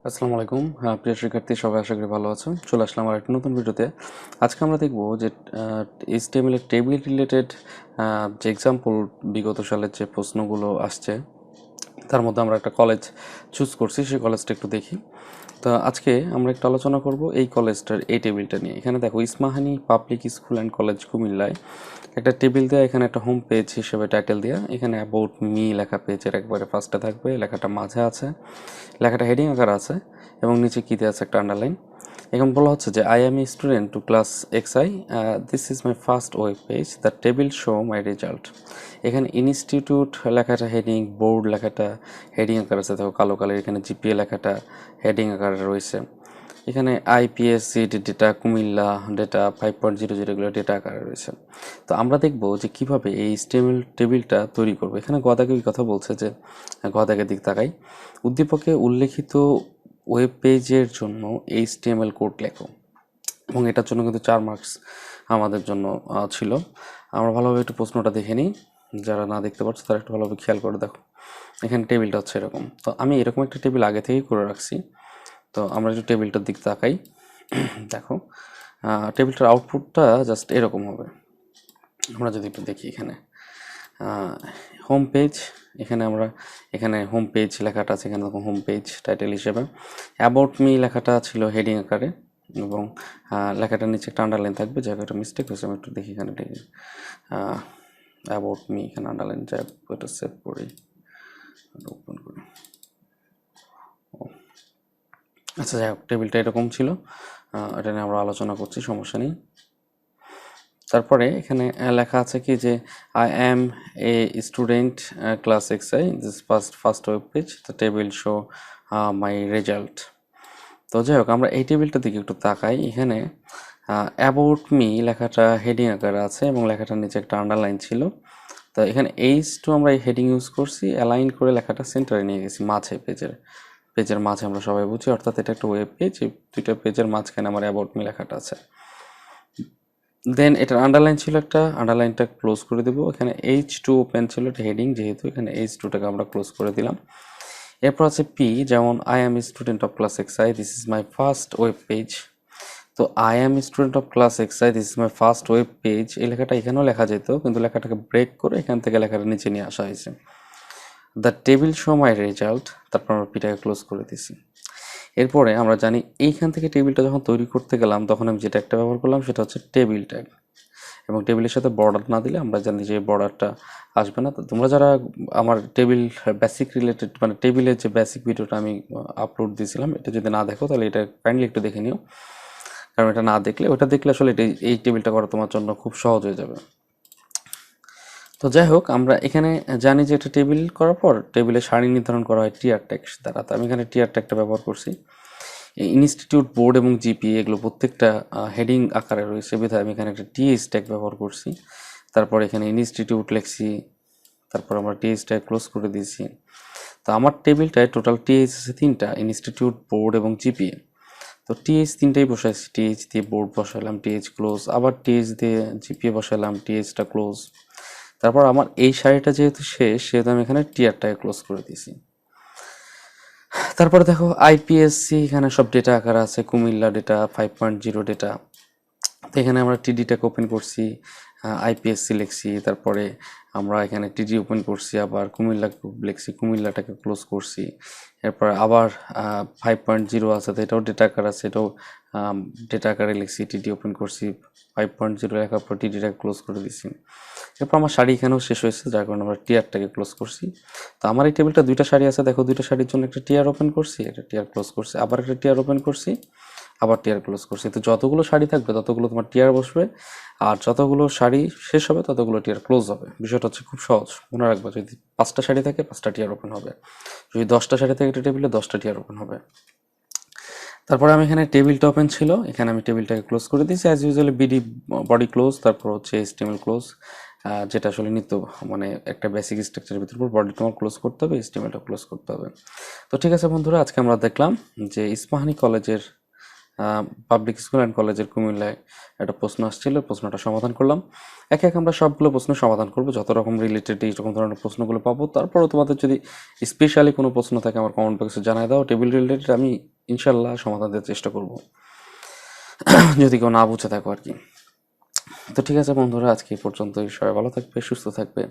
আসসালামু আলাইকুম প্রিয় শিক্ষার্থী সবাই আশা করি ভালো আছো। চলে আসলাম আর একটা নতুন ভিডিওতে। আজকে আমরা দেখব যে HTML এর টেবিল রিলেটেড যে এক্সাম্পল বিগত সালের যে প্রশ্নগুলো আসছে তার মধ্যে আমরা একটা কলেজ চুজ করছি, সেই কলেজটা একটু দেখি। তো আজকে আমরা একটু আলোচনা করব এই কলেজটার এই টেবিলটা নিয়ে। এখানে দেখো ইসমাহানি পাবলিক স্কুল অ্যান্ড কলেজ কুমিল্লায় একটা টেবিল দেওয়া, এখানে একটা হোম পেজ হিসেবে টাইটেল দেওয়া, এখানে অ্যাবাউট মি লেখা পেজের একবারে ফার্স্টে থাকবে, লেখাটা মাঝে আছে, লেখাটা হেডিং আকার আছে এবং নিচে কী দেওয়া আছে একটা আন্ডারলাইন। এখন বলা হচ্ছে যে I am a student to class X this is my first web page, the table show my result. এখানে ইনস্টিটিউট লেখাটা হেডিং, বোর্ড লেখাটা হেডিং আকার আছে, দেখো কালো কালার। এখানে জিপিএ লেখাটা হেডিং আকারে রয়েছে। এখানে আইপিএসসি ডেটা কুমিল্লা ডেটা 5.00 এগুলো ডেটা আকারে রয়েছে। তো আমরা দেখব যে কিভাবে এই HTML টেবিলটা তৈরি করব। এখানে গদাকে ওই কথা বলছে যে গদাকে দিক তাকাই, উদ্দীপকে উল্লেখিত ওয়েব পেজের জন্য HTML কোড লেখো, এবং এটার জন্য কিন্তু 4 মার্কস আমাদের জন্য ছিল। আমরা ভালোভাবে একটু প্রশ্নটা দেখে নিই, যারা না দেখতে পাচ্ছ তারা একটু ভালোভাবে খেয়াল করে দেখো। এখানে টেবিলটা হচ্ছে এরকম। তো আমি এরকম একটা টেবিল আগে থেকেই করে রাখছি। তো আমরা একটু টেবিলটার দিক তাকাই। দেখো টেবিলটার আউটপুটটা জাস্ট এরকম হবে। আমরা যদি একটু দেখি এখানে হোম পেজ, এখানে হোম পেজ লেখাটা আছে, এখানে হোম পেজ টাইটেল হিসেবে। অ্যাবাউট মি লেখাটা ছিল হেডিং আকারে, এবং লেখাটার নিচে একটা আন্ডারলাইন থাকবে, জায়গাটা মিস্টেক হয়েছে, আমি একটু দেখি এখানে ঠিক অ্যাবাউট মি, এখানে আন্ডারলাইন যায়, ওটা সেভ করি, ওপেন করি। আচ্ছা যাই হোক, টেবিলটা এরকম ছিল, এটা নিয়ে আমরা আলোচনা করছি, সমস্যা নেই। তারপরে এখানে লেখা আছে কি যে I am a student class XI, this first web page, the table show my result. তো যাই হোক, আমরা এই টেবিলটার দিকে একটু তাকাই। এখানে অ্যাবাউট মি লেখাটা হেডিং আকারে আছে এবং লেখাটার নিচে একটা আন্ডারলাইন ছিল। তো এখানে H2 আমরা এই হেডিং ইউজ করছি, অ্যালাইন করে লেখাটা সেন্টারে নিয়ে গেছি, মাঝে পেজের মাঝে আমরা সবাই বুঝি, অর্থাৎ এটা একটা ওয়েব পেজ, এই দুইটা পেজের মাঝখানে আমার অ্যাবাউট মি লেখাটা আছে। দেন এটার আন্ডারলাইন ছিল একটা, আন্ডারলাইনটা ক্লোজ করে দেবো। এখানে H2 ওপেন ছিল, এটা হেডিং যেহেতু, এখানে H2টাকে আমরা ক্লোজ করে দিলাম। এরপর আছে পি, যেমন I am student of class XI, this is my first web page. তো I am student of class XI, this is my first web page, এই লেখাটা এখানেও লেখা যেত, কিন্তু লেখাটাকে ব্রেক করে এখান থেকে লেখাটা নিচে নিয়ে আসা হয়েছে। The table show my result, তারপর আমরা পিটাকে ক্লোজ করে দিছি। এরপরে আমরা জানি এইখান থেকে টেবিলটা যখন তৈরি করতে গেলাম, তখন আমি যেটা একটা ব্যবহার করলাম সেটা হচ্ছে টেবিল ট্যাগ, এবং টেবিলের সাথে বর্ডার না দিলে আমরা জানি যে বর্ডারটা আসবে না। তো তোমরা যারা আমার টেবিল বেসিক রিলেটেড, মানে টেবিলের যে বেসিক ভিডিওটা আমি আপলোড দিয়েছিলাম, এটা যদি না দেখো তাহলে এটা কাইন্ডলি একটু দেখে নিও, কারণ এটা না দেখলে, ওটা দেখলে আসলে এই টেবিলটা করা তোমার জন্য খুব সহজ হয়ে যাবে। তো যাই হোক, আমরা এখানে জানি যে এটা টেবিল করার পর টেবিলে সারি নির্ধারণ করা হয় টিয়ার ট্যাগ দ্বারা। তো আমি এখানে টিয়ার ট্যাগটা ব্যবহার করছি। ইনস্টিটিউট, বোর্ড এবং জিপিএ এগুলো প্রত্যেকটা হেডিং আকারে রয়েছে, বিধায় আমি এখানে একটা টিএস ট্যাগ ব্যবহার করছি। তারপর এখানে ইনস্টিটিউট লিখছি, তারপর আমরা টিএস ট্যাগ ক্লোজ করে দিয়েছি। তো আমার টেবিলটায় টোটাল টিএস আছে 3টা, ইনস্টিটিউট, বোর্ড এবং জিপিএ। তো টিএস 3টাই বসাইছি, টিএস দিয়ে বোর্ড বসালাম, টিএস ক্লোজ, আবার টিএস দিয়ে জিপিএ বসালাম, টিএসটা ক্লোজ। তারপর আমার এই সারিটা যেহেতু শেষ, সেহেতু আমি এখানে টিয়ারটাকে ক্লোজ করে দিয়েছি। তারপরে দেখো আইপিএসসি, এখানে সব ডেটা আকার আছে, কুমিল্লা ডেটা 5.0 ডেটা। তো এখানে আমরা টিডিটাকে ওপেন করছি, আইপিএসসি লিখছি, তারপরে আমরা এখানে টিডি ওপেন করছি, আবার কুমিল্লা লিখছি, কুমিল্লাটাকে ক্লোজ করছি। এরপর আবার 5.0 আছে, তো এটাও ডেটা আকার আছে, এটাও ডেটা আকারে লিখছি, টিডি ওপেন করছি, 5.0 লেখার পর টিডিটাকে ক্লোজ করে দিচ্ছি। এরপর আমার শাড়ি এখানেও শেষ হয়েছে, যার কারণে আমরা টিয়ারটাকে ক্লোজ করছি। তো আমার এই টেবিলটা 2টা শাড়ি আছে, দেখো 2টা শাড়ির জন্য একটা টিয়ার ওপেন করছি, একটা টিয়ার ক্লোজ করছি, আবার একটা টিয়ার ওপেন করছি, আবার টিয়ার ক্লোজ করছি। তো যতগুলো শাড়ি থাকবে ততগুলো তোমার টিয়ার বসবে, আর যতগুলো শাড়ি শেষ হবে ততগুলো টিয়ার ক্লোজ হবে। বিষয়টা হচ্ছে খুব সহজ, মনে রাখবে, যদি 5টা শাড়ি থাকে 5টা টিয়ার ওপেন হবে, যদি 10টা শাড়ি থাকে একটা টেবিলে 10টা টিয়ার ওপেন হবে। তারপরে আমি এখানে টেবিলটা ওপেন ছিল, এখানে আমি টেবিলটাকে ক্লোজ করে দিয়েছি অ্যাজ ইউজুয়ালি, বডি ক্লোজ, তারপর হচ্ছে HTML ক্লোজ, যেটা আসলে নিত্য, মানে একটা বেসিক স্ট্রাকচারের ভিতর বডি তোমার ক্লোজ করতে হবে, HTMLটা ক্লোজ করতে হবে। তো ঠিক আছে বন্ধুরা, আজকে আমরা দেখলাম যে ইস্পাহানি কলেজের পাবলিক স্কুল অ্যান্ড কলেজের কুমিল্লায় একটা প্রশ্ন আসছিল, প্রশ্নটা সমাধান করলাম। একে এক আমরা সবগুলো প্রশ্ন সমাধান করব, যত রকম রিলেটেড এইরকম ধরনের প্রশ্নগুলো পাবো। তারপরেও তোমাদের যদি স্পেশালি কোনো প্রশ্ন থাকে আমার কমেন্ট বক্সে জানাই দাও। টেবিল রিলেটেড আমি ইনশাল্লাহ সমাধান দেওয়ার চেষ্টা করব, যদি কেউ না বুঝে থাকো আর কি। তো ঠিক আছে বন্ধুরা, আজকে এই পর্যন্তই। সবাই ভালো থাকবে, সুস্থ থাকবে।